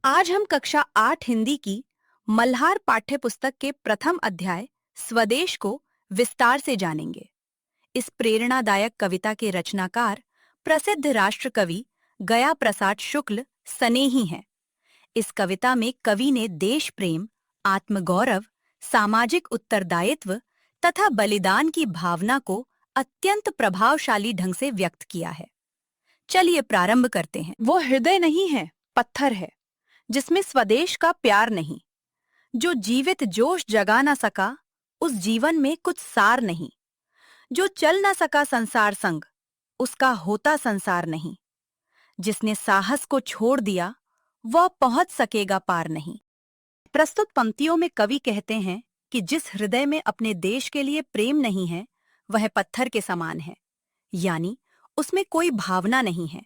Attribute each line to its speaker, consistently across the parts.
Speaker 1: आज हम कक्षा 8 हिंदी की मल्हार पाठ्य पुस्तक के प्रथम अध्याय स्वदेश को विस्तार से जानेंगे। इस प्रेरणादायक कविता के रचनाकार प्रसिद्ध राष्ट्र कवि गया प्रसाद शुक्ल सनेही हैं। इस कविता में कवि ने देश प्रेम, आत्मगौरव, सामाजिक उत्तरदायित्व तथा बलिदान की भावना को अत्यंत प्रभावशाली ढंग से व्यक्त किया है। चलिए प्रारंभ करते हैं। वो हृदय नहीं है, पत्थर है, जिसमें स्वदेश का प्यार नहीं। जो जीवित जोश जगा ना सका, उस जीवन में कुछ सार नहीं। जो चल ना सका संसार संग, उसका होता संसार नहीं। जिसने साहस को छोड़ दिया, वह पहुंच सकेगा पार नहीं। प्रस्तुत पंक्तियों में कवि कहते हैं कि जिस हृदय में अपने देश के लिए प्रेम नहीं है, वह पत्थर के समान है, यानी उसमें कोई भावना नहीं है।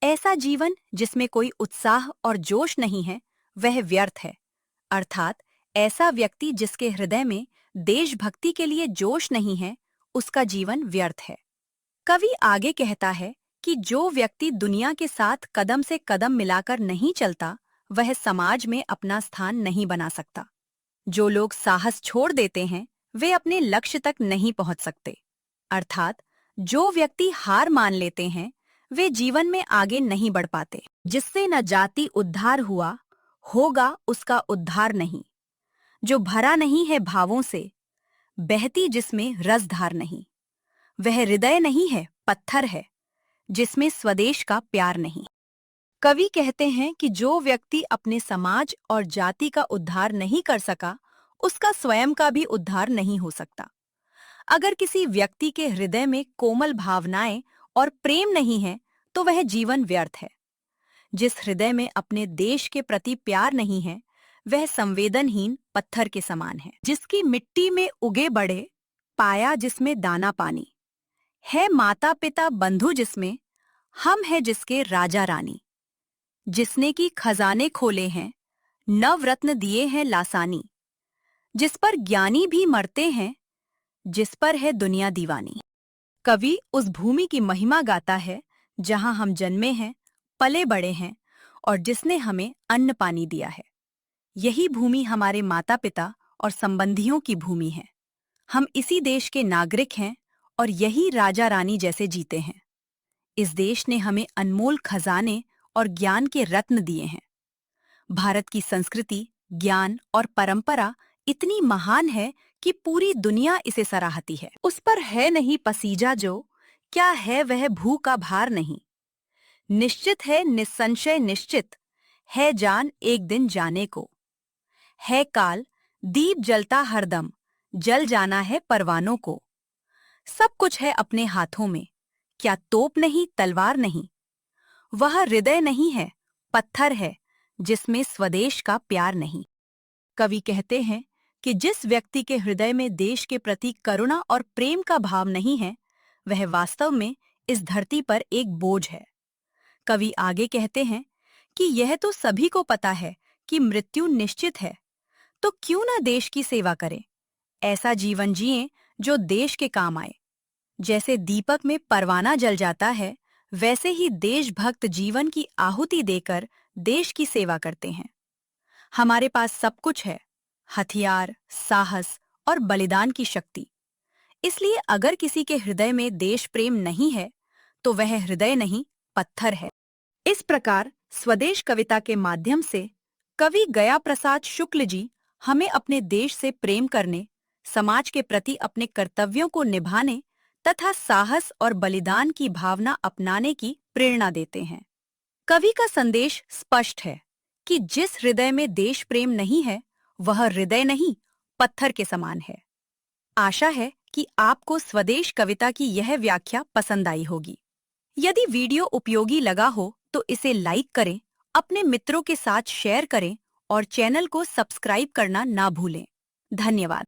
Speaker 1: ऐसा जीवन जिसमें कोई उत्साह और जोश नहीं है, वह व्यर्थ है। अर्थात ऐसा व्यक्ति जिसके हृदय में देशभक्ति के लिए जोश नहीं है, उसका जीवन व्यर्थ है। कवि आगे कहता है कि जो व्यक्ति दुनिया के साथ कदम से कदम मिलाकर नहीं चलता, वह समाज में अपना स्थान नहीं बना सकता। जो लोग साहस छोड़ देते हैं, वे अपने लक्ष्य तक नहीं पहुंच सकते। अर्थात जो व्यक्ति हार मान लेते हैं, वे जीवन में आगे नहीं बढ़ पाते। जिससे न जाति उद्धार हुआ, होगा उसका उद्धार नहीं। जो भरा नहीं है भावों से, बहती जिसमें रसधार नहीं। वह हृदय नहीं है, पत्थर है, जिसमें स्वदेश का प्यार नहीं। कवि कहते हैं कि जो व्यक्ति अपने समाज और जाति का उद्धार नहीं कर सका, उसका स्वयं का भी उद्धार नहीं हो सकता। अगर किसी व्यक्ति के हृदय में कोमल भावनाएं और प्रेम नहीं है, तो वह जीवन व्यर्थ है। जिस हृदय में अपने देश के प्रति प्यार नहीं है, वह संवेदनहीन पत्थर के समान है। जिसकी मिट्टी में उगे बड़े, पाया जिसमें दाना पानी, है माता पिता बंधु जिसमें, हम है जिसके राजा रानी। जिसने की खजाने खोले हैं, नवरत्न दिए हैं लासानी। जिस पर ज्ञानी भी मरते हैं, जिस पर है दुनिया दीवानी। कवि उस भूमि की महिमा गाता है जहां हम जन्मे हैं, पले बड़े हैं और जिसने हमें अन्न पानी दिया है। यही भूमि हमारे माता पिता और संबंधियों की भूमि है। हम इसी देश के नागरिक हैं और यही राजा रानी जैसे जीते हैं। इस देश ने हमें अनमोल खजाने और ज्ञान के रत्न दिए हैं। भारत की संस्कृति, ज्ञान और परंपरा इतनी महान है कि पूरी दुनिया इसे सराहती है। उस पर है नहीं पसीजा जो, क्या है वह भू का भार नहीं। निश्चित है निस्संशय निश्चित, है जान एक दिन जाने को। है काल दीप जलता हरदम, जल जाना है परवानों को। सब कुछ है अपने हाथों में, क्या तोप नहीं तलवार नहीं। वह हृदय नहीं है, पत्थर है, जिसमें स्वदेश का प्यार नहीं। कवि कहते हैं कि जिस व्यक्ति के हृदय में देश के प्रति करुणा और प्रेम का भाव नहीं है, वह वास्तव में इस धरती पर एक बोझ है। कवि आगे कहते हैं कि यह तो सभी को पता है कि मृत्यु निश्चित है, तो क्यों ना देश की सेवा करें। ऐसा जीवन जिएं जो देश के काम आए। जैसे दीपक में परवाना जल जाता है, वैसे ही देशभक्त जीवन की आहुति देकर देश की सेवा करते हैं। हमारे पास सब कुछ है, हथियार, साहस और बलिदान की शक्ति। इसलिए अगर किसी के हृदय में देश प्रेम नहीं है, तो वह हृदय नहीं, पत्थर है। इस प्रकार स्वदेश कविता के माध्यम से कवि गया प्रसाद शुक्ल जी हमें अपने देश से प्रेम करने, समाज के प्रति अपने कर्तव्यों को निभाने तथा साहस और बलिदान की भावना अपनाने की प्रेरणा देते हैं। कवि का संदेश स्पष्ट है कि जिस हृदय में देश प्रेम नहीं है, वह हृदय नहीं, पत्थर के समान है। आशा है कि आपको स्वदेश कविता की यह व्याख्या पसंद आई होगी। यदि वीडियो उपयोगी लगा हो तो इसे लाइक करें, अपने मित्रों के साथ शेयर करें और चैनल को सब्सक्राइब करना ना भूलें। धन्यवाद।